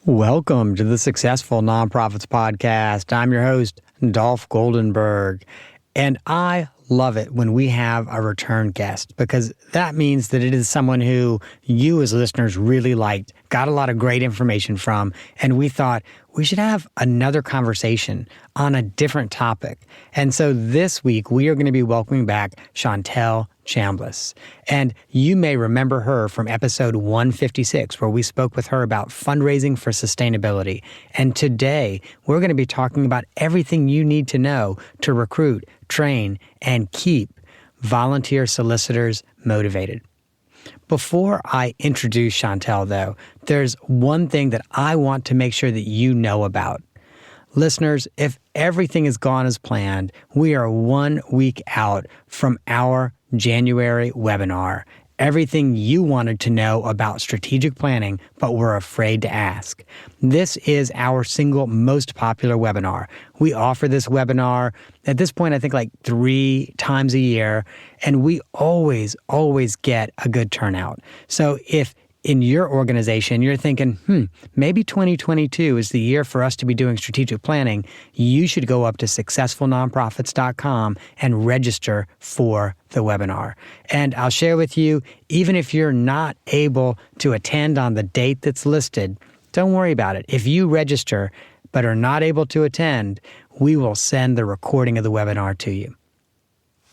Welcome to the Successful Nonprofits Podcast. I'm your host, Dolph Goldenberg, and I love it when we have a return guest because that means that it is someone who you as listeners really liked, got a lot of great information from, and we thought we should have another conversation on a different topic. And so this week we are going to be welcoming back Shantell Chambliss. And you may remember her from episode 156, where we spoke with her about fundraising for sustainability. And today we're going to be talking about everything you need to know to recruit, train, and keep volunteer solicitors motivated. Before I introduce Shantell, though, there's one thing that I want to make sure that you know about. Listeners, if everything has gone as planned, we are 1 week out from our January webinar. Everything you wanted to know about strategic planning, but were afraid to ask. This is our single most popular webinar. We offer this webinar at this point, I think like 3 times a year, and we always get a good turnout. So if in your organization, you're thinking, maybe 2022 is the year for us to be doing strategic planning, you should go up to successfulnonprofits.com and register for the webinar. And I'll share with you, even if you're not able to attend on the date that's listed, don't worry about it. If you register but are not able to attend, we will send the recording of the webinar to you.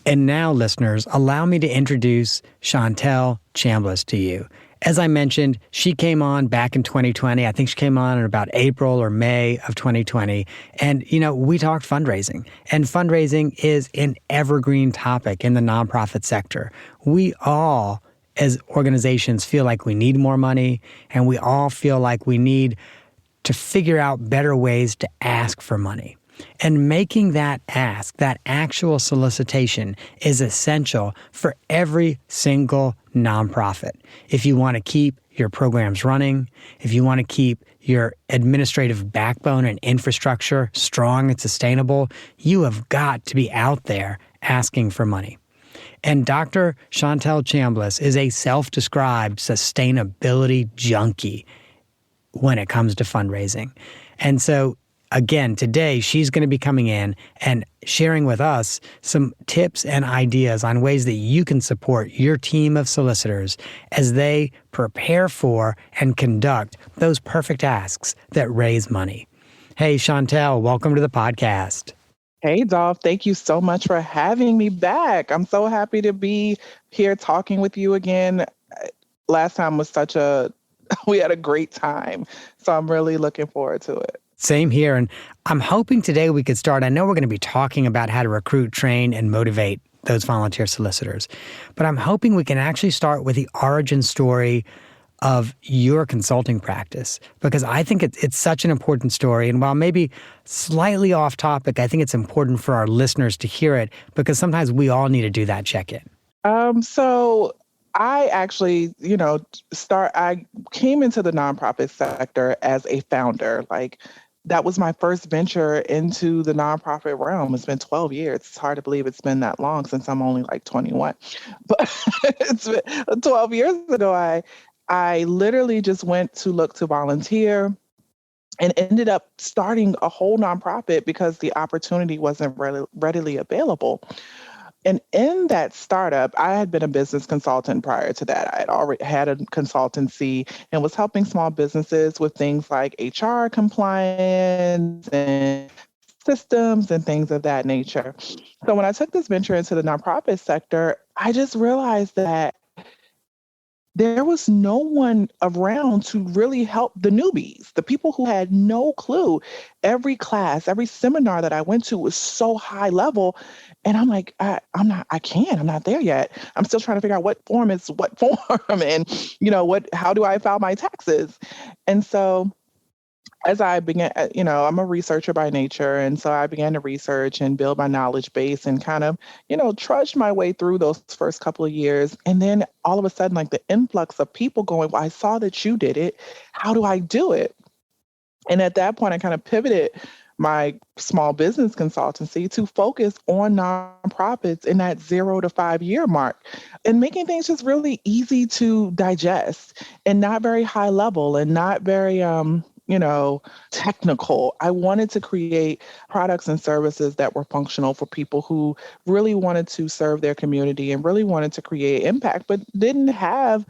And now, listeners, allow me to introduce Shantell Chambliss to you. As I mentioned, she came on back in 2020. I think she came on in about April or May of 2020. And, we talked fundraising. And fundraising is an evergreen topic in the nonprofit sector. We all, as organizations, feel like we need more money, and we all feel like we need to figure out better ways to ask for money. And making that ask, that actual solicitation, is essential for every single nonprofit. If you want to keep your programs running, if you want to keep your administrative backbone and infrastructure strong and sustainable, you have got to be out there asking for money. And Dr. Shantell Chambliss is a self-described sustainability junkie when it comes to fundraising. And so again, today, she's going to be coming in and sharing with us some tips and ideas on ways that you can support your team of solicitors as they prepare for and conduct those perfect asks that raise money. Hey, Shantell, welcome to the podcast. Hey, Dolph. Thank you so much for having me back. I'm so happy to be here talking with you again. Last time was we had a great time. So I'm really looking forward to it. Same here. And I'm hoping today we could start. I know we're going to be talking about how to recruit, train, and motivate those volunteer solicitors. But I'm hoping we can actually start with the origin story of your consulting practice, because I think it's such an important story. And while maybe slightly off topic, I think it's important for our listeners to hear it, because sometimes we all need to do that check-in. So I actually, I came into the nonprofit sector as a founder. That was my first venture into the nonprofit realm. It's been 12 years. It's hard to believe it's been that long since I'm only 21. But it's been 12 years ago, I literally just went to look to volunteer and ended up starting a whole nonprofit because the opportunity wasn't readily available. And in that startup, I had been a business consultant prior to that. I had already had a consultancy and was helping small businesses with things like HR compliance and systems and things of that nature. So when I took this venture into the nonprofit sector, I just realized that there was no one around to really help the newbies, the people who had no clue. Every class, every seminar that I went to was so high level. And I'm like, I'm not there yet. I'm still trying to figure out what form is what form and, how do I file my taxes? And so as I began, I'm a researcher by nature. And so I began to research and build my knowledge base and kind of, trudged my way through those first couple of years. And then all of a sudden, the influx of people going, well, I saw that you did it. How do I do it? And at that point, I kind of pivoted my small business consultancy to focus on nonprofits in that 0 to 5 year mark and making things just really easy to digest and not very high level and not very, technical. I wanted to create products and services that were functional for people who really wanted to serve their community and really wanted to create impact, but didn't have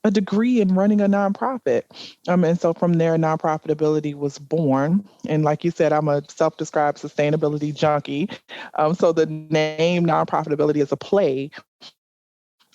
a degree in running a nonprofit. And so from there, nonprofitability was born. And like you said, I'm a self-described sustainability junkie. So the name nonprofitability is a play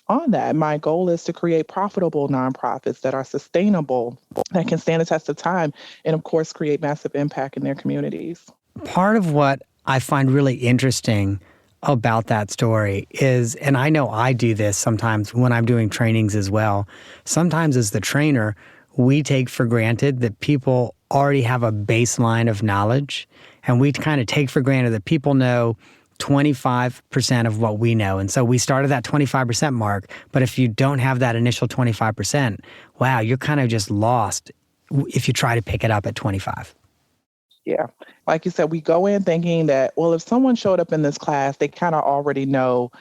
on that. My goal is to create profitable nonprofits that are sustainable, that can stand the test of time, and of course, create massive impact in their communities. Part of what I find really interesting about that story is, and I know I do this sometimes when I'm doing trainings as well, sometimes as the trainer, we take for granted that people already have a baseline of knowledge, and we kind of take for granted that people know 25% of what we know. And so we start at that 25% mark. But if you don't have that initial 25%, wow, you're kind of just lost if you try to pick it up at 25. Yeah. Like you said, we go in thinking that, well, if someone showed up in this class, they kind of already know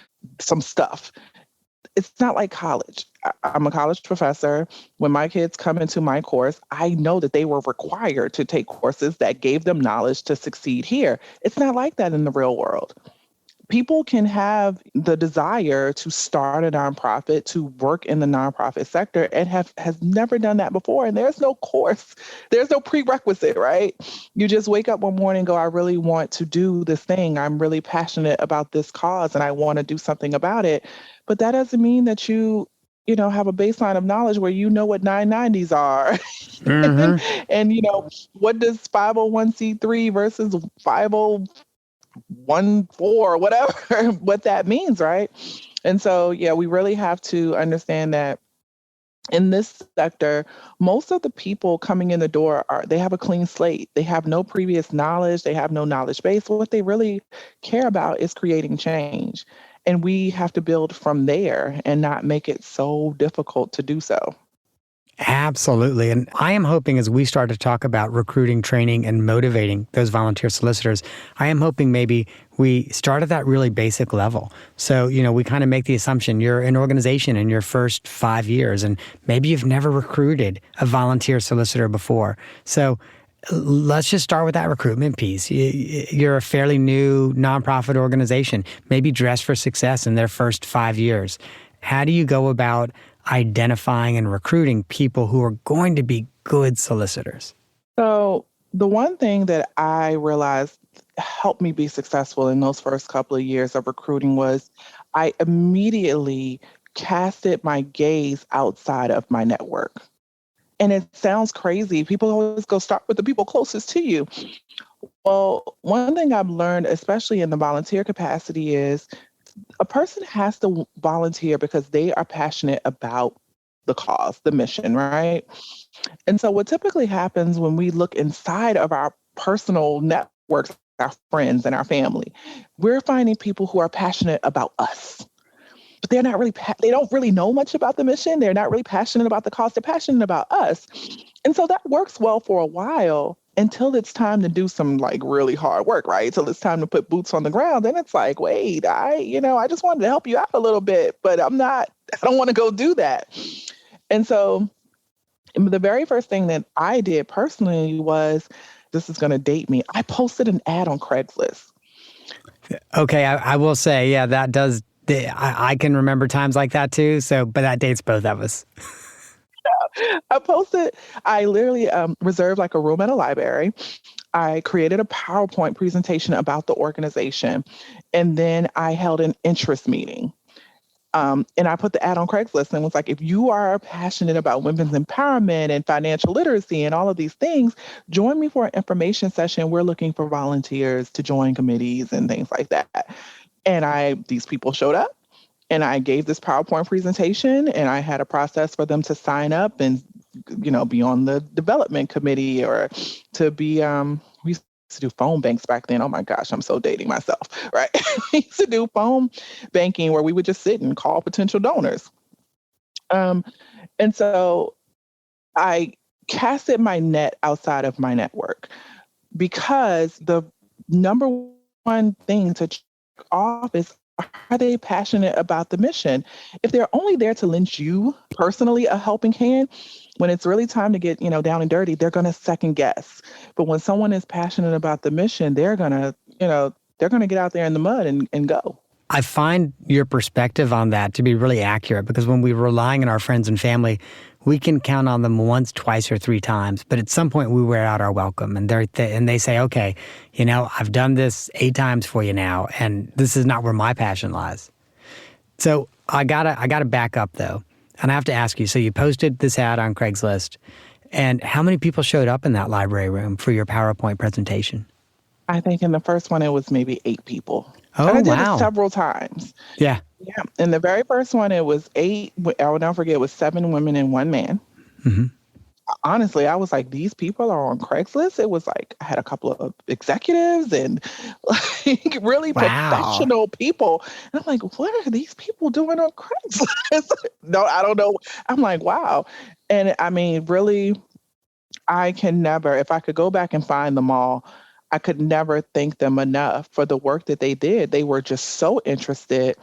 some stuff. It's not like college. I'm a college professor. When my kids come into my course, I know that they were required to take courses that gave them knowledge to succeed here. It's not like that in the real world. People can have the desire to start a nonprofit, to work in the nonprofit sector, and has never done that before. And there's no course, there's no prerequisite, right? You just wake up one morning and go, I really want to do this thing. I'm really passionate about this cause and I want to do something about it. But that doesn't mean that you have a baseline of knowledge where you know what 990s are. Mm-hmm. And, what does 501c3 versus 501(4), whatever, what that means, right? And so, yeah, we really have to understand that in this sector, most of the people coming in the door they have a clean slate. They have no previous knowledge. They have no knowledge base. What they really care about is creating change. And we have to build from there and not make it so difficult to do so. Absolutely. And I am hoping as we start to talk about recruiting, training, and motivating those volunteer solicitors, I am hoping maybe we start at that really basic level. So, we kind of make the assumption you're an organization in your first 5 years, and maybe you've never recruited a volunteer solicitor before. So let's just start with that recruitment piece. You're a fairly new nonprofit organization, maybe Dress for Success in their first 5 years. How do you go about identifying and recruiting people who are going to be good solicitors? So the one thing that I realized helped me be successful in those first couple of years of recruiting was I immediately casted my gaze outside of my network. And it sounds crazy. People always go start with the people closest to you. Well, one thing I've learned, especially in the volunteer capacity, is a person has to volunteer because they are passionate about the cause, the mission, right? And so what typically happens when we look inside of our personal networks, our friends and our family, we're finding people who are passionate about us. But they're not really, they don't really know much about the mission. They're not really passionate about the cause. They're passionate about us. And so that works well for a while until it's time to do some really hard work, right? Till it's time to put boots on the ground. Then it's like, wait, I just wanted to help you out a little bit, but I don't want to go do that. And so the very first thing that I did personally was, this is going to date me, I posted an ad on Craigslist. Okay, I will say, yeah, that does. I can remember times like that too. So, but that dates both of us. I literally reserved a room at a library. I created a PowerPoint presentation about the organization. And then I held an interest meeting. And I put the ad on Craigslist and was like, if you are passionate about women's empowerment and financial literacy and all of these things, join me for an information session. We're looking for volunteers to join committees and things like that. And these people showed up. And I gave this PowerPoint presentation, and I had a process for them to sign up and, be on the development committee or to be, we used to do phone banks back then. Oh my gosh, I'm so dating myself, right? We used to do phone banking where we would just sit and call potential donors. And so I casted my net outside of my network because the number one thing to check off is Are they passionate about the mission? If they're only there to lend you personally a helping hand, when it's really time to get, down and dirty, they're going to second guess. But when someone is passionate about the mission, they're going to get out there in the mud and go. I find your perspective on that to be really accurate because when we're relying on our friends and family, we can count on them once, twice, or three times. But at some point, we wear out our welcome, and they say, "Okay, I've done this 8 times for you now, and this is not where my passion lies." So I gotta back up though, and I have to ask you. So you posted this ad on Craigslist, and how many people showed up in that library room for your PowerPoint presentation? I think in the first one, it was maybe 8 people. Oh, And I did wow. it several times. Yeah. Yeah. In the very first one, it was 8. I will never forget, it was 7 women and 1 man. Mm-hmm. Honestly, I was like, these people are on Craigslist. It was like, I had a couple of executives and like really Wow. professional people. And I'm like, what are these people doing on Craigslist? No, I don't know. I'm like, wow. And I mean, really, I can never, if I could go back and find them all, I could never thank them enough for the work that they did. They were just so interested.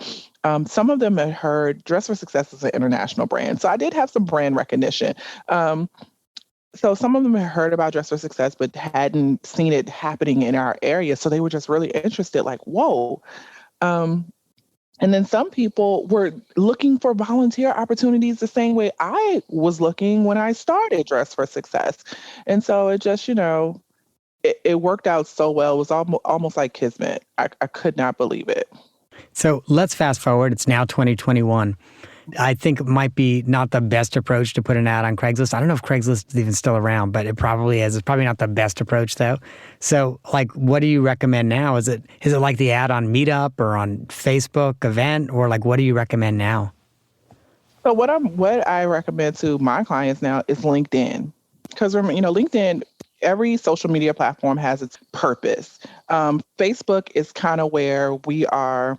Some of them had heard Dress for Success is an international brand. So I did have some brand recognition. So some of them had heard about Dress for Success, but hadn't seen it happening in our area. So they were just really interested, like, whoa. And then some people were looking for volunteer opportunities the same way I was looking when I started Dress for Success. And so it just, it worked out so well. It was almost like kismet. I could not believe it. So let's fast forward. It's now 2021. I think it might be not the best approach to put an ad on Craigslist. I don't know if Craigslist is even still around, but it probably is. It's probably not the best approach though. So like, what do you recommend now? Is it like the ad on Meetup or on Facebook event, or like, what do you recommend now? So what I recommend to my clients now is LinkedIn. Because remember, LinkedIn, every social media platform has its purpose. Facebook is kind of where we're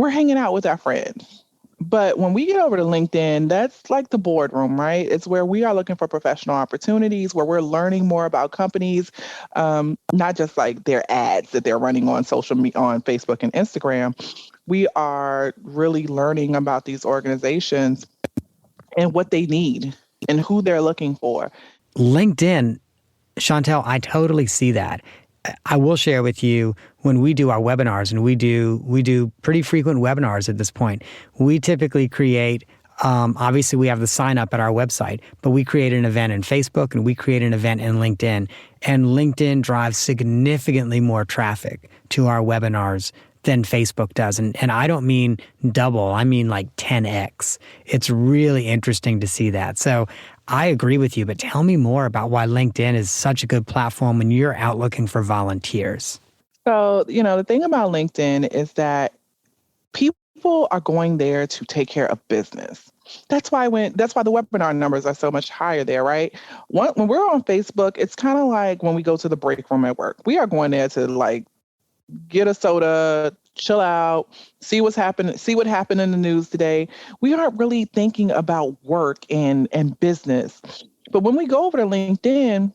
hanging out with our friends. But when we get over to LinkedIn, that's like the boardroom, right? It's where we are looking for professional opportunities, where we're learning more about companies, not just like their ads that they're running on social media, on Facebook and Instagram. We are really learning about these organizations and what they need and who they're looking for. LinkedIn, Shantell, I totally see that. I will share with you when we do our webinars, and we do pretty frequent webinars at this point. We typically create, obviously we have the sign up at our website, but we create an event in Facebook and we create an event in LinkedIn. And LinkedIn drives significantly more traffic to our webinars than Facebook does. And I don't mean double, I mean like 10x. It's really interesting to see that. So I agree with you, but tell me more about why LinkedIn is such a good platform when you're out looking for volunteers. So, the thing about LinkedIn is that people are going there to take care of business. That's why the webinar numbers are so much higher there, right? When we're on Facebook, it's kind of like when we go to the break room at work. We are going there to like get a soda, chill out, see what happened in the news today. We aren't really thinking about work and business. But when we go over to LinkedIn,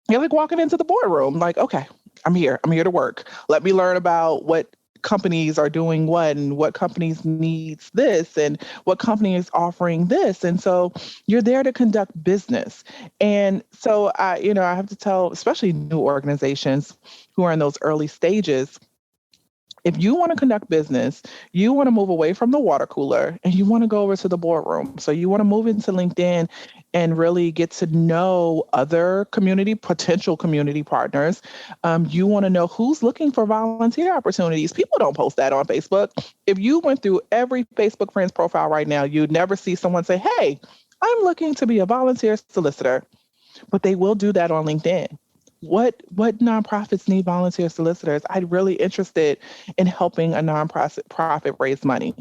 you're like walking into the boardroom, like, okay, I'm here to work. Let me learn about what companies are doing what and what companies needs this and what company is offering this. And so you're there to conduct business. And so I have to tell, especially new organizations who are in those early stages, if you want to conduct business, you want to move away from the water cooler and you want to go over to the boardroom. So you want to move into LinkedIn and really get to know other potential community partners. You want to know who's looking for volunteer opportunities. People don't post that on Facebook. If you went through every Facebook friend's profile right now, you'd never see someone say, hey, I'm looking to be a volunteer solicitor. But they will do that on LinkedIn. What nonprofits need volunteer solicitors? I'm really interested in helping a nonprofit raise money.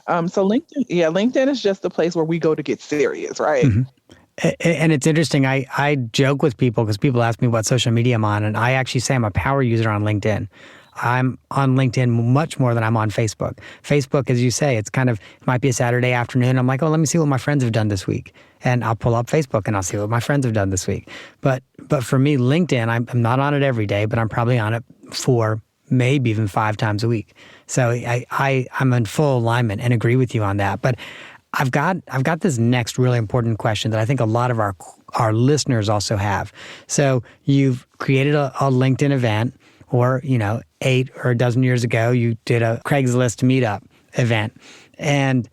So LinkedIn is just the place where we go to get serious, right? Mm-hmm. And it's interesting. I joke with people because people ask me what social media I'm on, and I actually say I'm a power user on LinkedIn. I'm on LinkedIn much more than I'm on Facebook. Facebook, as you say, it might be a Saturday afternoon. I'm like, oh, let me see what my friends have done this week. And I'll pull up Facebook and I'll see what my friends have done this week. But for me, LinkedIn, I'm not on it every day, but I'm probably on it 4, maybe even 5 times a week. So I'm in full alignment and agree with you on that. But I've got this next really important question that I think a lot of our listeners also have. So you've created a LinkedIn event, or 8 or a dozen years ago you did a Craigslist meetup event, and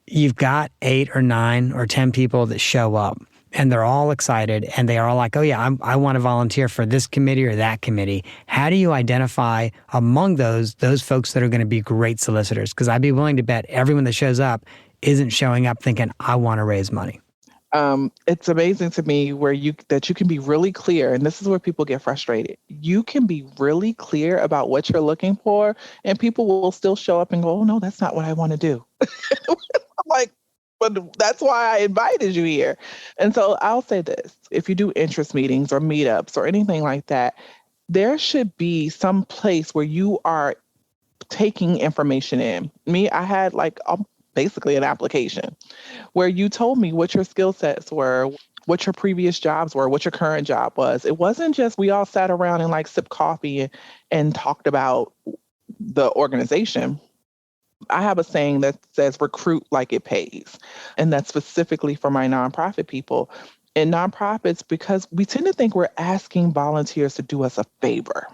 you've got 8 or 9 or 10 people that show up, and they're all excited, and they are all like, oh yeah, I want to volunteer for this committee or that committee. How do you identify among those folks that are going to be great solicitors? Because I'd be willing to bet everyone that shows up isn't showing up thinking, I want to raise money. It's amazing to me that you can be really clear, and this is where people get frustrated. You can be really clear about what you're looking for, and people will still show up and go, oh no, that's not what I want to do. I'm like, but that's why I invited you here. And so I'll say this: if you do interest meetings or meetups or anything like that, there should be some place where you are taking information in. I had basically an application where you told me what your skill sets were, what your previous jobs were, what your current job was. It wasn't just we all sat around and sipped coffee and talked about the organization. I have a saying that says recruit like it pays. And that's specifically for my nonprofit people. In nonprofits, because we tend to think we're asking volunteers to do us a favor.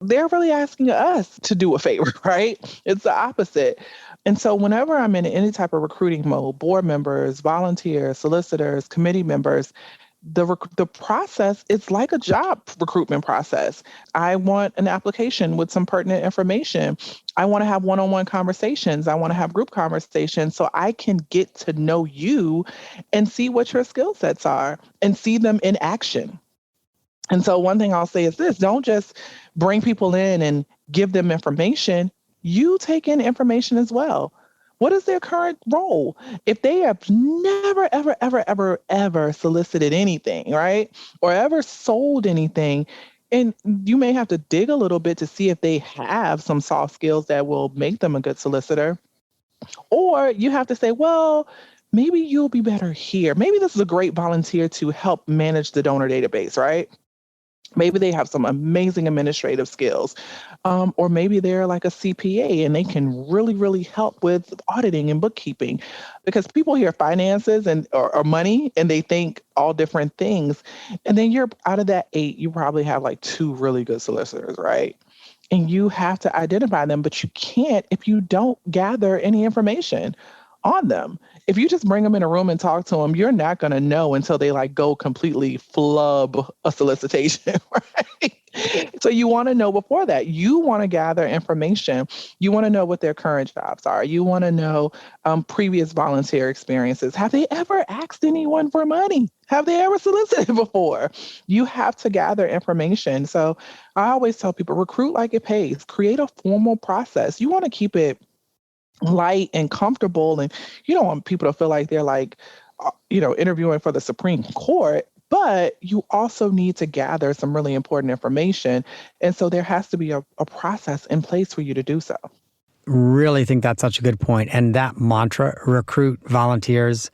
They're really asking us to do a favor, right? It's the opposite. And so whenever I'm in any type of recruiting mode, board members, volunteers, solicitors, committee members, the process, it's like a job recruitment process. I want an application with some pertinent information. I want to have one-on-one conversations. I want to have group conversations so I can get to know you and see what your skill sets are and see them in action. And so one thing I'll say is this: don't just bring people in and give them information. You take in information as well. What is their current role? If they have never, ever, ever, ever, ever solicited anything, right? Or ever sold anything, and you may have to dig a little bit to see if they have some soft skills that will make them a good solicitor. Or you have to say, well, maybe you'll be better here. Maybe this is a great volunteer to help manage the donor database, right? Maybe they have some amazing administrative skills, or maybe they're like a CPA and they can really, really help with auditing and bookkeeping, because people hear finances or money and they think all different things. And then you're out of that 8, you probably have 2 really good solicitors, right? And you have to identify them, but you can't if you don't gather any information on them. If you just bring them in a room and talk to them, you're not going to know until they go completely flub a solicitation, right? So you want to know before that. You want to gather information. You want to know what their current jobs are. You want to know previous volunteer experiences. Have they ever asked anyone for money? Have they ever solicited before? You have to gather information. So I always tell people, recruit like it pays. Create a formal process. You want to keep it light and comfortable, and you don't want people to feel like they're interviewing for the Supreme Court, but you also need to gather some really important information. And so there has to be a process in place for you to do so. Really think that's such a good point. And that mantra, recruit volunteers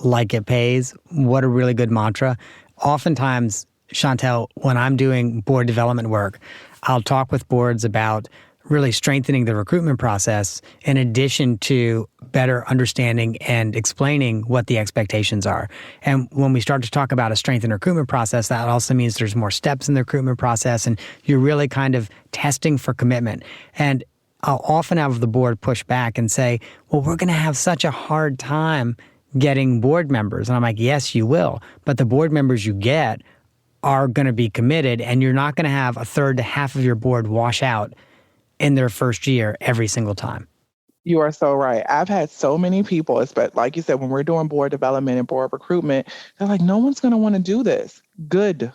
like it pays, what a really good mantra. Oftentimes, Shantell, when I'm doing board development work, I'll talk with boards about really strengthening the recruitment process in addition to better understanding and explaining what the expectations are. And when we start to talk about a strengthened recruitment process, that also means there's more steps in the recruitment process, and you're really kind of testing for commitment. And I'll often have the board push back and say, well, we're going to have such a hard time getting board members. And I'm like, yes, you will. But the board members you get are going to be committed, and you're not going to have a third to half of your board wash out in their first year every single time. You are so right. I've had so many people, but like you said, when we're doing board development and board recruitment, they're like, no one's going to want to do this. Good.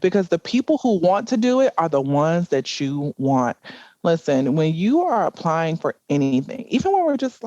Because the people who want to do it are the ones that you want. Listen, when you are applying for anything, even when we're just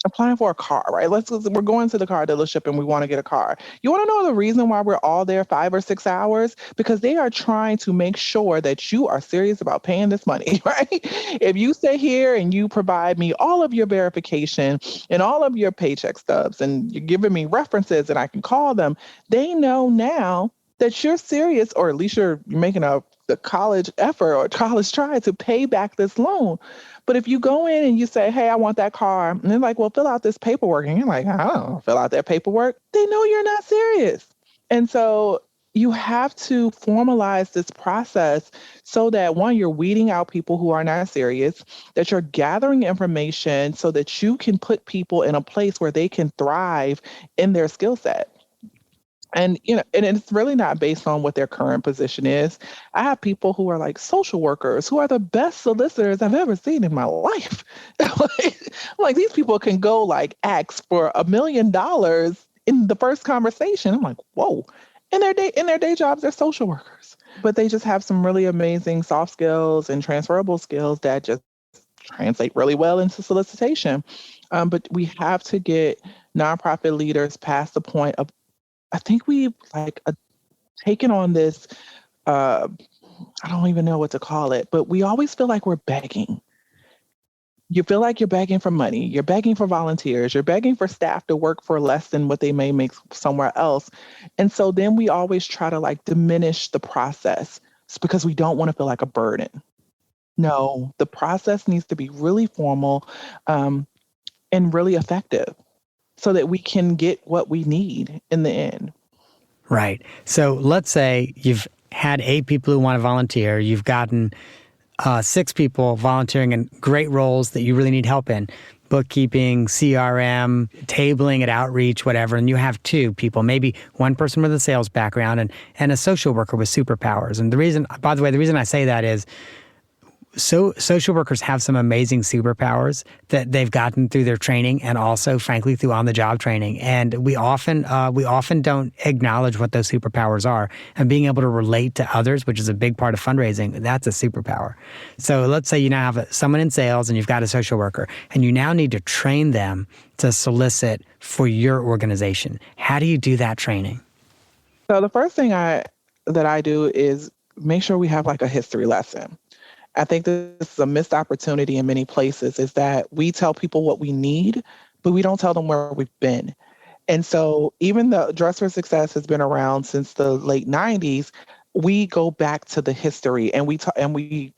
applying for a car, right? We're going to the car dealership and we want to get a car. You want to know the reason why we're all there 5 or 6 hours? Because they are trying to make sure that you are serious about paying this money, right? If you stay here and you provide me all of your verification and all of your paycheck stubs and you're giving me references and I can call them, they know now that you're serious, or at least you're making the college effort or college try to pay back this loan. But if you go in and you say, hey, I want that car, and they're like, well, fill out this paperwork. And you're like, I don't fill out that paperwork. They know you're not serious. And so you have to formalize this process so that, one, you're weeding out people who are not serious, that you're gathering information so that you can put people in a place where they can thrive in their skill set. And, and it's really not based on what their current position is. I have people who are like social workers who are the best solicitors I've ever seen in my life. like these people can go like ask for $1 million in the first conversation. I'm like, whoa. In their day jobs, they're social workers, but they just have some really amazing soft skills and transferable skills that just translate really well into solicitation. But we have to get nonprofit leaders past the point of, I think we've taken on this, I don't even know what to call it, but we always feel like we're begging. You feel like you're begging for money. You're begging for volunteers. You're begging for staff to work for less than what they may make somewhere else. And so then we always try to diminish the process. It's because we don't want to feel like a burden. No, the process needs to be really formal and really effective so that we can get what we need in the end. Right. So let's say you've had 8 people who want to volunteer. You've gotten 6 people volunteering in great roles that you really need help in. Bookkeeping, CRM, tabling at outreach, whatever. And you have 2 people, maybe one person with a sales background and a social worker with superpowers. And the reason I say that is, so social workers have some amazing superpowers that they've gotten through their training and also, frankly, through on-the-job training. And we often don't acknowledge what those superpowers are. And being able to relate to others, which is a big part of fundraising, that's a superpower. So let's say you now have someone in sales and you've got a social worker, and you now need to train them to solicit for your organization. How do you do that training? So the first thing that I do is make sure we have a history lesson. I think this is a missed opportunity in many places, is that we tell people what we need, but we don't tell them where we've been. And so even though Dress for Success has been around since the late 90s, we go back to the history and we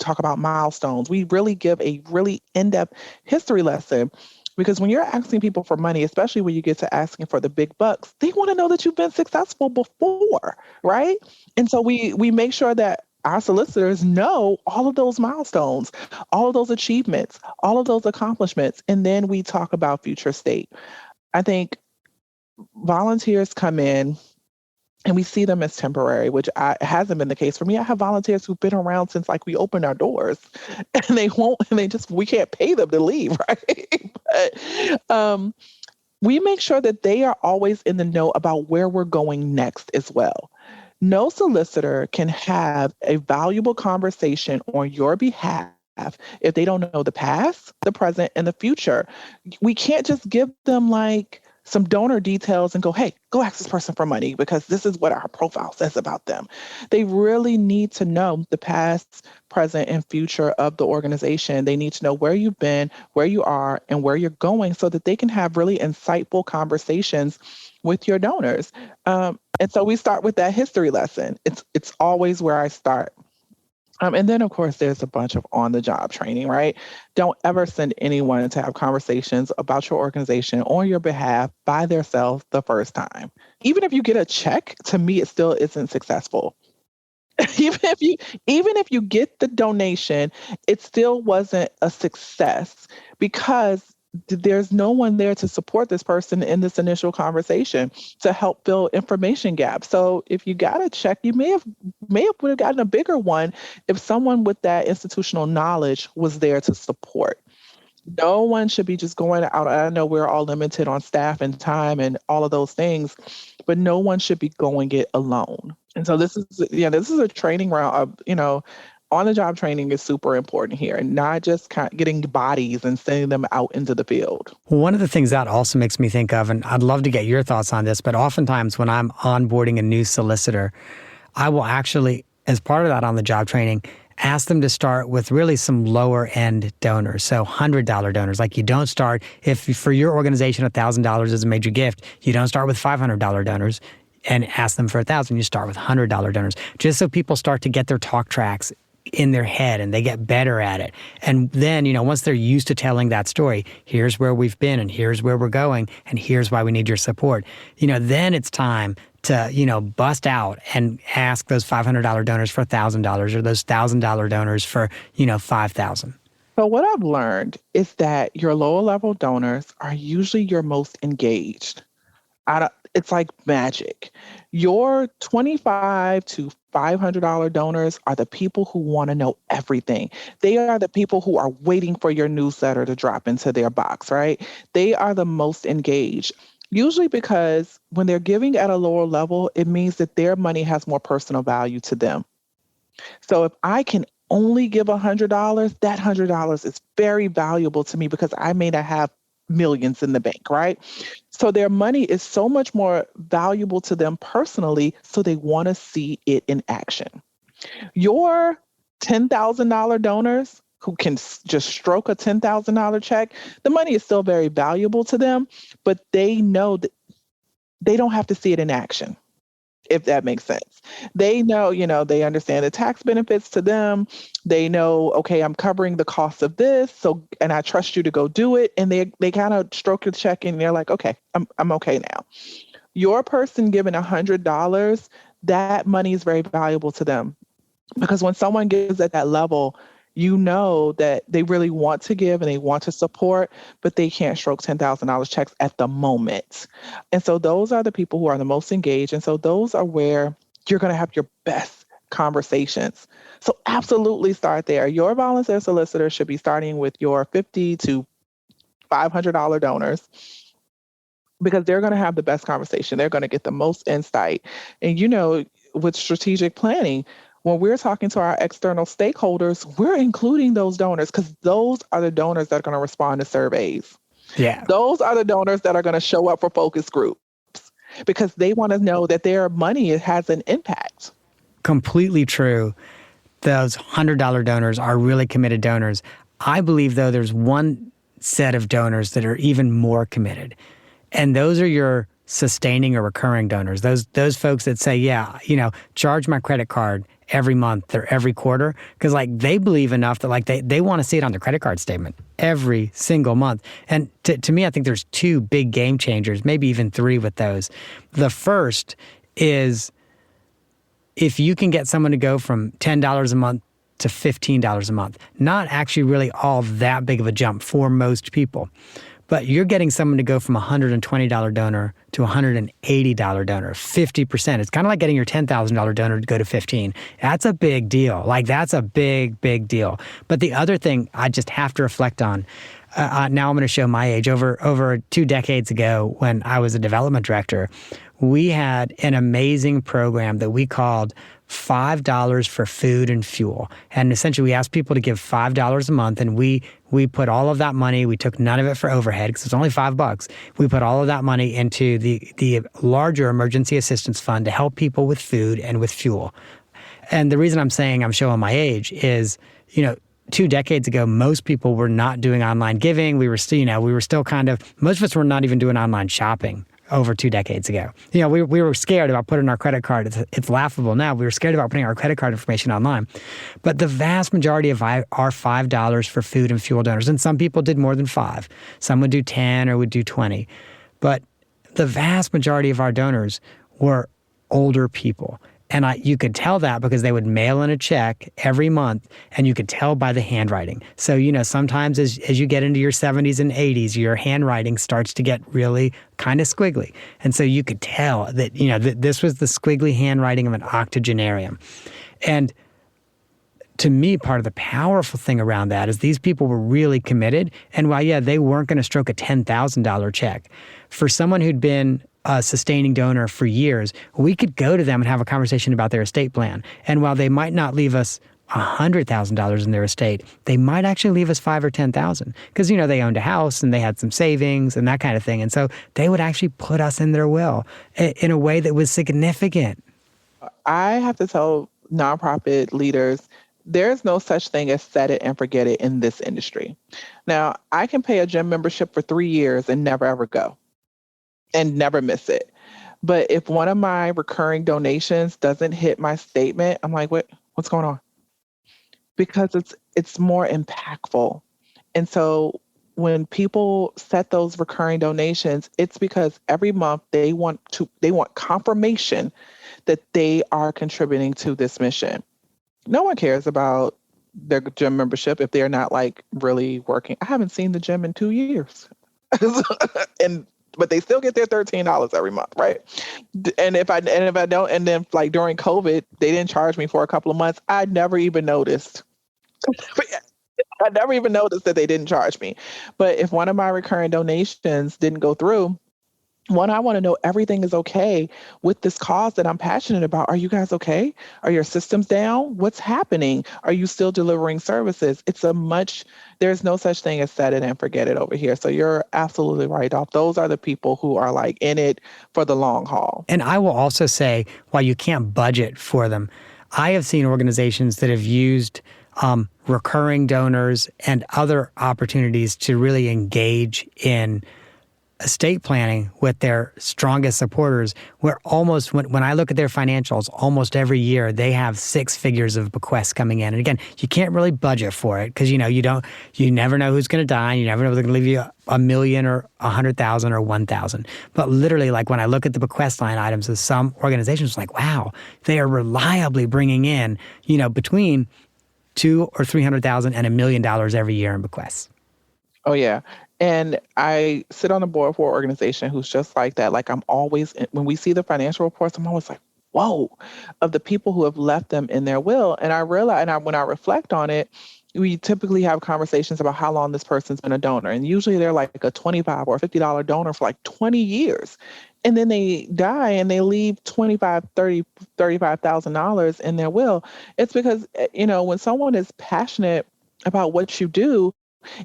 talk about milestones. We really give a really in-depth history lesson, because when you're asking people for money, especially when you get to asking for the big bucks, they want to know that you've been successful before, right? And so we make sure that our solicitors know all of those milestones, all of those achievements, all of those accomplishments, and then we talk about future state. I think volunteers come in and we see them as temporary, which hasn't been the case for me. I have volunteers who've been around since we opened our doors, and we can't pay them to leave, right? But we make sure that they are always in the know about where we're going next as well. No solicitor can have a valuable conversation on your behalf if they don't know the past, the present, and the future. We can't just give them some donor details and go, hey, go ask this person for money because this is what our profile says about them. They really need to know the past, present, and future of the organization. They need to know where you've been, where you are, and where you're going so that they can have really insightful conversations with your donors. And so we start with that history lesson. It's always where I start. And then, of course, there's a bunch of on-the-job training, right? Don't ever send anyone to have conversations about your organization on your behalf by themselves the first time. Even if you get a check, to me, it still isn't successful. Even if you get the donation, it still wasn't a success because there's no one there to support this person in this initial conversation to help fill information gaps. So if you got a check, you may have would have gotten a bigger one if someone with that institutional knowledge was there to support. No one should be just going out. I know we're all limited on staff and time and all of those things, but no one should be going it alone. And so this is a training round of, on-the-job training is super important here, and not just getting bodies and sending them out into the field. Well, one of the things that also makes me think of, and I'd love to get your thoughts on this, but oftentimes when I'm onboarding a new solicitor, I will actually, as part of that on-the-job training, ask them to start with really some lower-end donors, so $100 donors. You don't start, if for your organization $1,000 is a major gift, you don't start with $500 donors. and ask them for 1,000. You start with $100 donors, just so people start to get their talk tracks in their head and they get better at it. And then, once they're used to telling that story, here's where we've been and here's where we're going and here's why we need your support. Then it's time to, bust out and ask those $500 donors for $1,000 or those $1,000 donors for, $5,000. So what I've learned is that your lower level donors are usually your most engaged. It's like magic. Your $25 to $500 donors are the people who want to know everything. They are the people who are waiting for your newsletter to drop into their box, right? They are the most engaged. Usually because when they're giving at a lower level, it means that their money has more personal value to them. So if I can only give $100, that $100 is very valuable to me because I may not have millions in the bank, right? So their money is so much more valuable to them personally, so they want to see it in action. Your $10,000 donors who can just stroke a $10,000 check, the money is still very valuable to them, but they know that they don't have to see it in action, if that makes sense. They know, they understand the tax benefits to them. They know, okay, I'm covering the cost of this, and I trust you to go do it. And they kind of stroke your check and they're like, okay, I'm okay now. Your person giving $100, that money is very valuable to them. Because when someone gives at that level, that they really want to give and they want to support, but they can't stroke $10,000 checks at the moment. And so those are the people who are the most engaged. And so those are where you're going to have your best conversations. So absolutely start there. Your volunteer solicitor should be starting with your $50 to $500 donors, because they're going to have the best conversation. They're going to get the most insight. And, with strategic planning, when we're talking to our external stakeholders, we're including those donors because those are the donors that are going to respond to surveys. Yeah. Those are the donors that are going to show up for focus groups because they want to know that their money has an impact. Completely true. Those $100 donors are really committed donors. I believe, though, there's one set of donors that are even more committed, and those are your sustaining or recurring donors. Those folks that say, yeah, charge my credit card every month or every quarter, because they believe enough that they want to see it on their credit card statement every single month. And to me, I think there's two big game changers, maybe even three with those. The first is if you can get someone to go from $10 a month to $15 a month, not actually really all that big of a jump for most people. But you're getting someone to go from a $120 donor to a $180 donor, 50%. It's kind of like getting your $10,000 donor to go to 15. That's a big deal. That's a big, big deal. But the other thing I just have to reflect on, now I'm going to show my age. Over 2 decades ago, when I was a development director, we had an amazing program that we called $5 for food and fuel. And essentially we asked people to give $5 a month, and we put all of that money, we took none of it for overhead because it's only $5. We put all of that money into the larger emergency assistance fund to help people with food and with fuel. And the reason I'm saying I'm showing my age is, 2 decades ago, most people were not doing online giving. We were still, most of us were not even doing online shopping over 2 decades ago. We were scared about putting our credit card. It's laughable now. We were scared about putting our credit card information online. But the vast majority of our $5 for food and fuel donors, and some people did more than 5. Some would do 10 or would do 20. But the vast majority of our donors were older people. And you could tell that because they would mail in a check every month, and you could tell by the handwriting. So, sometimes as you get into your 70s and 80s, your handwriting starts to get really kind of squiggly. And so you could tell that, that this was the squiggly handwriting of an octogenarian. And to me, part of the powerful thing around that is these people were really committed. And while, they weren't going to stroke a $10,000 check, for someone who'd been a sustaining donor for years, we could go to them and have a conversation about their estate plan. And while they might not leave us $100,000 in their estate, they might actually leave us $5,000 or $10,000 because, they owned a house and they had some savings and that kind of thing. And so they would actually put us in their will in a way that was significant. I have to tell nonprofit leaders, there's no such thing as set it and forget it in this industry. Now, I can pay a gym membership for 3 years and never ever go and never miss it. But if one of my recurring donations doesn't hit my statement, I'm like, what's going on? Because it's more impactful. And so when people set those recurring donations, it's because every month they want confirmation that they are contributing to this mission. No one cares about their gym membership if they're not like really working. I haven't seen the gym in 2 years. and but they still get their $13 every month, right? And if I don't, and then like during COVID, they didn't charge me for a couple of months. I never even noticed. I never even noticed that they didn't charge me. But if one of my recurring donations didn't go through, one, I want to know everything is okay with this cause that I'm passionate about. Are you guys okay? Are your systems down? What's happening? Are you still delivering services? There's no such thing as set it and forget it over here. So you're absolutely right, Dolph. Those are the people who are like in it for the long haul. And I will also say, while you can't budget for them, I have seen organizations that have used recurring donors and other opportunities to really engage in estate planning with their strongest supporters, where almost when I look at their financials, almost every year they have 6 figures of bequests coming in. And again, you can't really budget for it because you never know who's going to die. And you never know if they're going to leave you $1 million or 100,000 or 1,000. But literally, like when I look at the bequest line items of some organizations, like wow, they are reliably bringing in between $200,000 or $300,000 and $1 million every year in bequests. Oh yeah. And I sit on the board for an organization who's just like that. Like when we see the financial reports, I'm always like, whoa, of the people who have left them in their will. And I realize, when I reflect on it, we typically have conversations about how long this person's been a donor. And usually they're like a $25 or $50 donor for like 20 years. And then they die and they leave $25,000, $30,000, $35,000 in their will. It's because, when someone is passionate about what you do,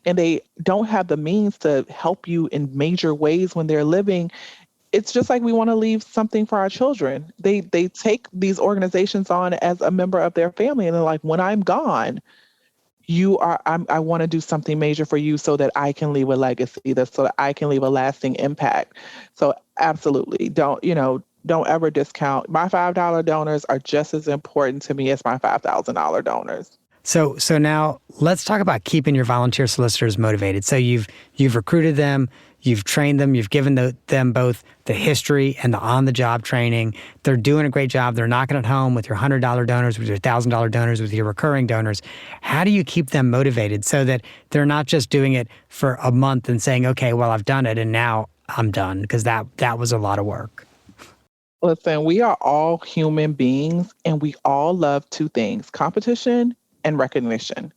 and they don't have the means to help you in major ways when they're living, it's just like we want to leave something for our children. They take these organizations on as a member of their family, and they're like, when I'm gone, I want to do something major for you so that I can leave a legacy, so that I can leave a lasting impact. So absolutely, don't ever discount. My $5 donors are just as important to me as my $5,000 donors. So now let's talk about keeping your volunteer solicitors motivated. So you've recruited them, you've trained them, you've given them both the history and the on-the-job training. They're doing a great job. They're knocking it home with your $100 donors, with your $1,000 donors, with your recurring donors. How do you keep them motivated so that they're not just doing it for a month and saying, okay, well, I've done it and now I'm done, because that was a lot of work. Listen, we are all human beings and we all love 2 things: competition and recognition.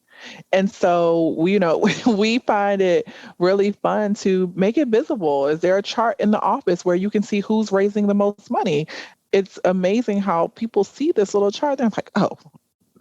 And so, we find it really fun to make it visible. Is there a chart in the office where you can see who's raising the most money? It's amazing how people see this little chart. They're like, oh,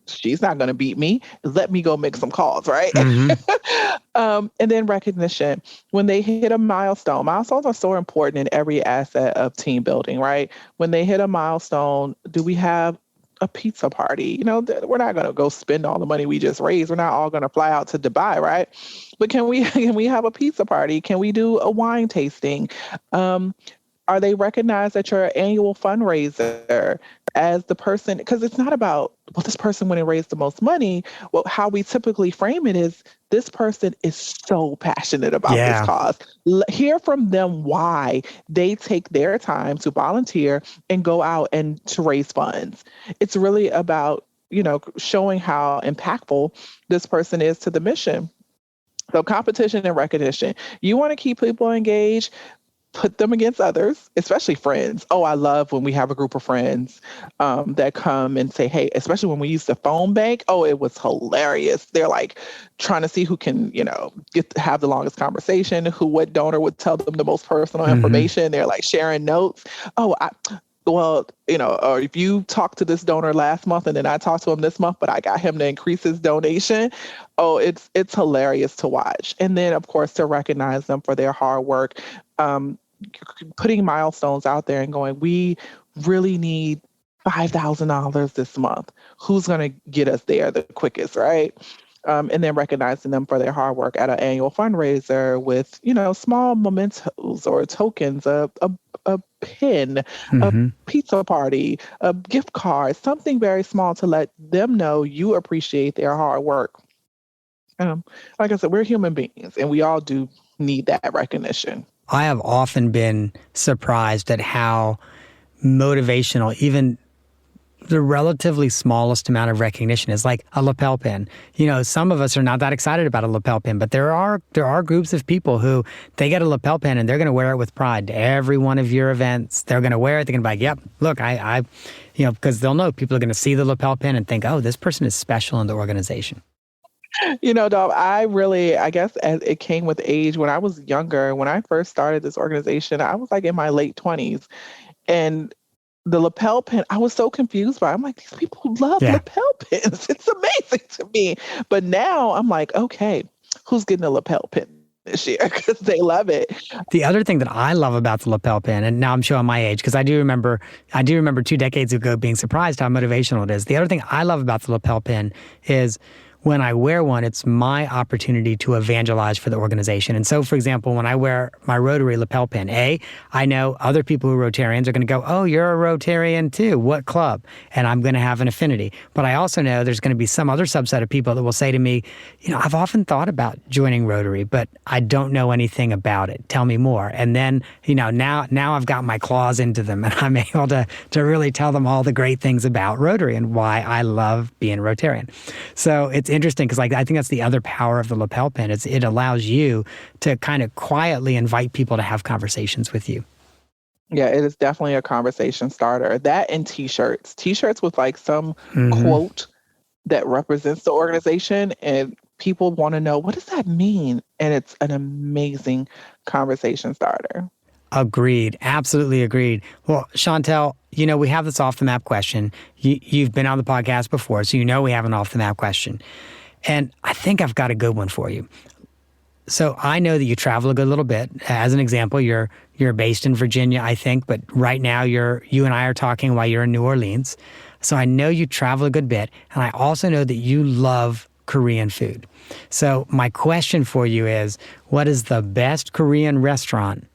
she's not going to beat me. Let me go make some calls, right? Mm-hmm. And then recognition. When they hit a milestone, milestones are so important in every asset of team building, right? When they hit a milestone, do we have a pizza party? We're not going to go spend all the money we just raised. We're not all going to fly out to Dubai, right? But can we have a pizza party? Can we do a wine tasting? Are they recognized at your annual fundraiser as the person? Because it's not about, well, this person went and raised the most money. Well, how we typically frame it is, this person is so passionate about this cause. Hear from them why they take their time to volunteer and go out and to raise funds. It's really about, showing how impactful this person is to the mission. So competition and recognition. You want to keep people engaged, put them against others, especially friends. Oh, I love when we have a group of friends that come and say, hey, especially when we use the phone bank. Oh, it was hilarious. They're like trying to see who can, have the longest conversation, what donor would tell them the most personal information. They're like sharing notes. Oh, or if you talked to this donor last month and then I talked to him this month, but I got him to increase his donation. Oh, it's hilarious to watch. And then, of course, to recognize them for their hard work. Putting milestones out there and going, we really need $5,000 this month. Who's going to get us there the quickest, right? and then recognizing them for their hard work at an annual fundraiser with, small mementos or tokens, a pin, a Mm-hmm. pizza party, a gift card, something very small to let them know you appreciate their hard work. Like I said, we're human beings and we all do need that recognition. I have often been surprised at how motivational even the relatively smallest amount of recognition is, like a lapel pin. Some of us are not that excited about a lapel pin, but there are groups of people who they get a lapel pin and they're going to wear it with pride to every one of your events. They're going to wear it. They're going to be like, yep, look, I because they'll know people are going to see the lapel pin and think, oh, this person is special in the organization. Dov, I guess as it came with age. When I was younger, when I first started this organization, I was like in my late 20s. And the lapel pin, I was so confused by it. I'm like, these people love lapel pins. It's amazing to me. But now I'm like, okay, who's getting a lapel pin this year? Because they love it. The other thing that I love about the lapel pin, and now I'm showing my age, because I do remember 2 decades ago being surprised how motivational it is. The other thing I love about the lapel pin is when I wear one, it's my opportunity to evangelize for the organization. And so, for example, when I wear my Rotary lapel pin, I know other people who are Rotarians are going to go, oh, you're a Rotarian too. What club? And I'm going to have an affinity. But I also know there's going to be some other subset of people that will say to me, I've often thought about joining Rotary, but I don't know anything about it. Tell me more. And then, now I've got my claws into them and I'm able to really tell them all the great things about Rotary and why I love being a Rotarian. So it's interesting because I think that's the other power of the lapel pin. It allows you to kind of quietly invite people to have conversations with you. Yeah, it is definitely a conversation starter. That and T-shirts with like some quote that represents the organization, and people want to know, what does that mean? And it's an amazing conversation starter. Agreed. Absolutely agreed. Well, Shantell, we have this off the map question. You've been on the podcast before, so we have an off the map question. And I think I've got a good one for you. So I know that you travel a good little bit. As an example, you're based in Virginia, I think, but right now you and I are talking while you're in New Orleans. So I know you travel a good bit, and I also know that you love Korean food. So my question for you is, what is the best Korean restaurant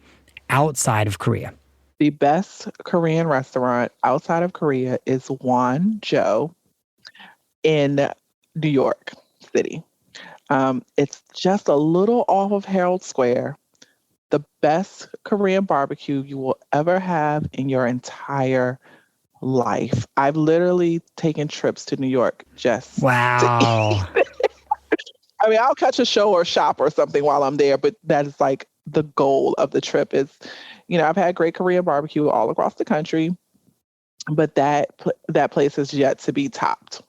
outside of Korea? The best Korean restaurant outside of Korea is Wonjo in New York City. It's just a little off of Herald Square. The best Korean barbecue you will ever have in your entire life. I've literally taken trips to New York just wow. to eat. I mean, I'll catch a show or shop or something while I'm there, but that is like the goal of the trip. Is, I've had great Korean barbecue all across the country, but that place is yet to be topped.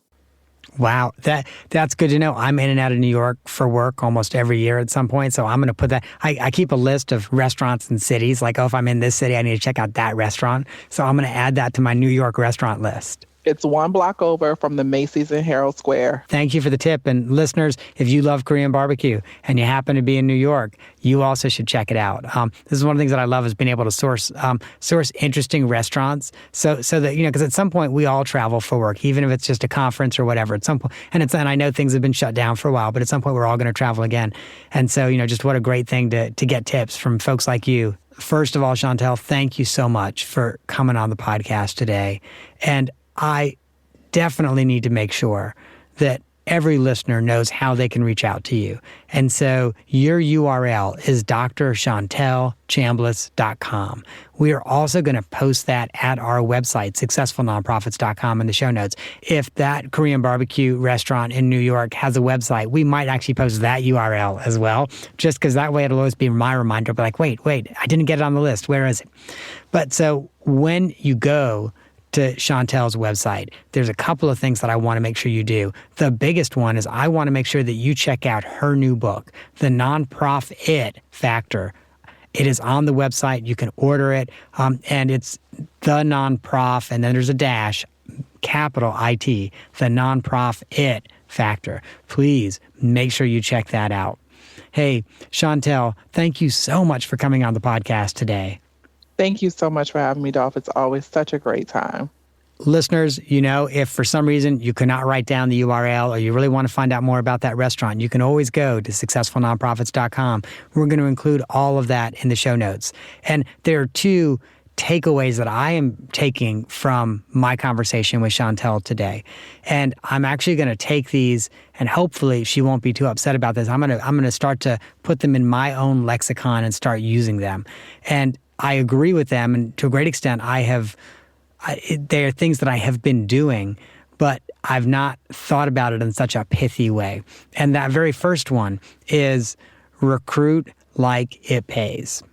Wow, that's good to know. I'm in and out of New York for work almost every year at some point, so I'm going to put that. I keep a list of restaurants and cities, like, if I'm in this city, I need to check out that restaurant. So I'm going to add that to my New York restaurant list. It's one block over from the Macy's in Herald Square. Thank you for the tip. And listeners, if you love Korean barbecue and you happen to be in New York, you also should check it out. This is one of the things that I love, is being able to source interesting restaurants. So that, because at some point we all travel for work, even if it's just a conference or whatever. At some point, and I know things have been shut down for a while, but at some point we're all going to travel again. And so, just what a great thing to get tips from folks like you. First of all, Shantell, thank you so much for coming on the podcast today. And I definitely need to make sure that every listener knows how they can reach out to you. And so your URL is drshantellchambliss.com. We are also going to post that at our website, successfulnonprofits.com, in the show notes. If that Korean barbecue restaurant in New York has a website, we might actually post that URL as well, just because that way it'll always be my reminder. Be like, wait, I didn't get it on the list. Where is it? But so when you go to Shantell's website, there's a couple of things that I want to make sure you do. The biggest one is I want to make sure that you check out her new book, The Nonprofit Factor. It is on the website. You can order it. And it's The Nonprof, and then there's a dash, capital IT, The Nonprofit Factor. Please make sure you check that out. Hey, Shantell, thank you so much for coming on the podcast today. Thank you so much for having me, Dolph. It's always such a great time. listeners, if for some reason you could not write down the URL or you really want to find out more about that restaurant, you can always go to successfulnonprofits.com. We're going to include all of that in the show notes. And there are two takeaways that I am taking from my conversation with Shantell today. And I'm actually going to take these, and hopefully she won't be too upset about this. I'm going to start to put them in my own lexicon and start using them. And I agree with them, and to a great extent they are things that I have been doing, but I've not thought about it in such a pithy way. And that very first one is recruit like it pays.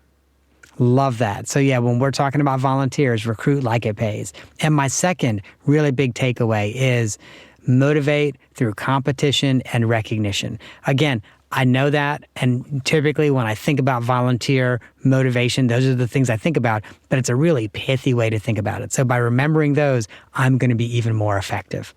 Love that. So yeah, when we're talking about volunteers, recruit like it pays. And my second really big takeaway is motivate through competition and recognition. Again, I know that, and typically when I think about volunteer motivation, those are the things I think about, but it's a really pithy way to think about it. So by remembering those, I'm going to be even more effective.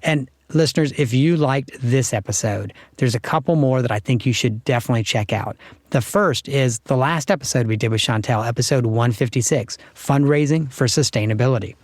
And listeners, if you liked this episode, there's a couple more that I think you should definitely check out. The first is the last episode we did with Shantell, episode 156, Fundraising for Sustainability.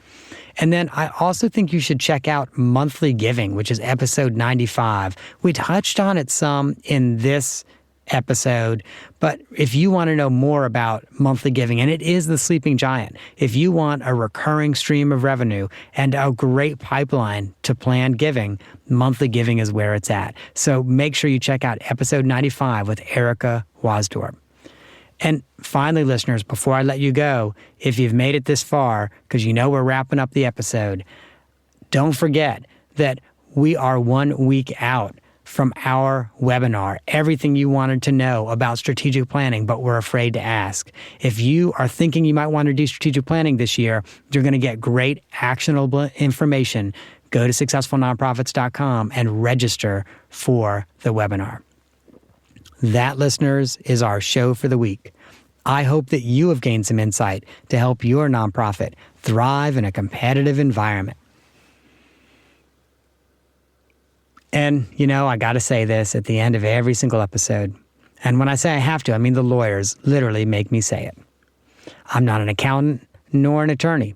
And then I also think you should check out monthly giving, which is episode 95. We touched on it some in this episode, but if you want to know more about monthly giving, and it is the sleeping giant, if you want a recurring stream of revenue and a great pipeline to planned giving, monthly giving is where it's at. So make sure you check out episode 95 with Erica Wasdorp. And finally, listeners, before I let you go, if you've made it this far, because we're wrapping up the episode, don't forget that we are 1 week out from our webinar, Everything You Wanted to Know About Strategic Planning, but Were Afraid to Ask. If you are thinking you might want to do strategic planning this year, you're going to get great actionable information. Go to successfulnonprofits.com and register for the webinar. That, listeners, is our show for the week. I hope that you have gained some insight to help your nonprofit thrive in a competitive environment. And, I got to say this at the end of every single episode. And when I say I have to, I mean the lawyers literally make me say it. I'm not an accountant nor an attorney.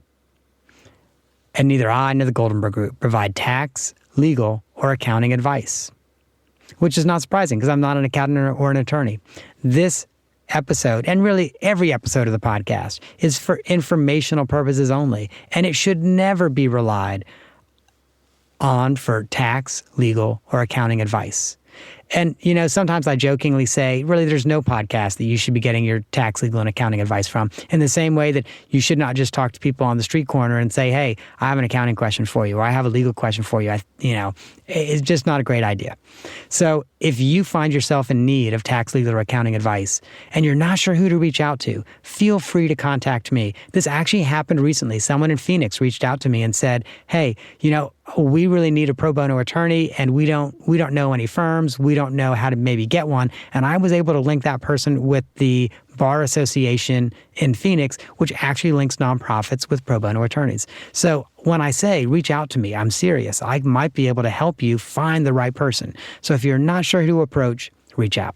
And neither I nor the Goldenberg Group provide tax, legal, or accounting advice. Which is not surprising because I'm not an accountant or an attorney. This episode, and really every episode of the podcast, is for informational purposes only, and it should never be relied on for tax, legal, or accounting advice. And, sometimes I jokingly say, really, there's no podcast that you should be getting your tax, legal, and accounting advice from. In the same way that you should not just talk to people on the street corner and say, hey, I have an accounting question for you, or I have a legal question for you. It's just not a great idea. So if you find yourself in need of tax, legal, or accounting advice, and you're not sure who to reach out to, feel free to contact me. This actually happened recently. Someone in Phoenix reached out to me and said, hey, we really need a pro bono attorney, and we don't know any firms. We don't know how to maybe get one. And I was able to link that person with the Bar Association in Phoenix, which actually links nonprofits with pro bono attorneys. So when I say reach out to me, I'm serious. I might be able to help you find the right person. So if you're not sure who to approach, reach out.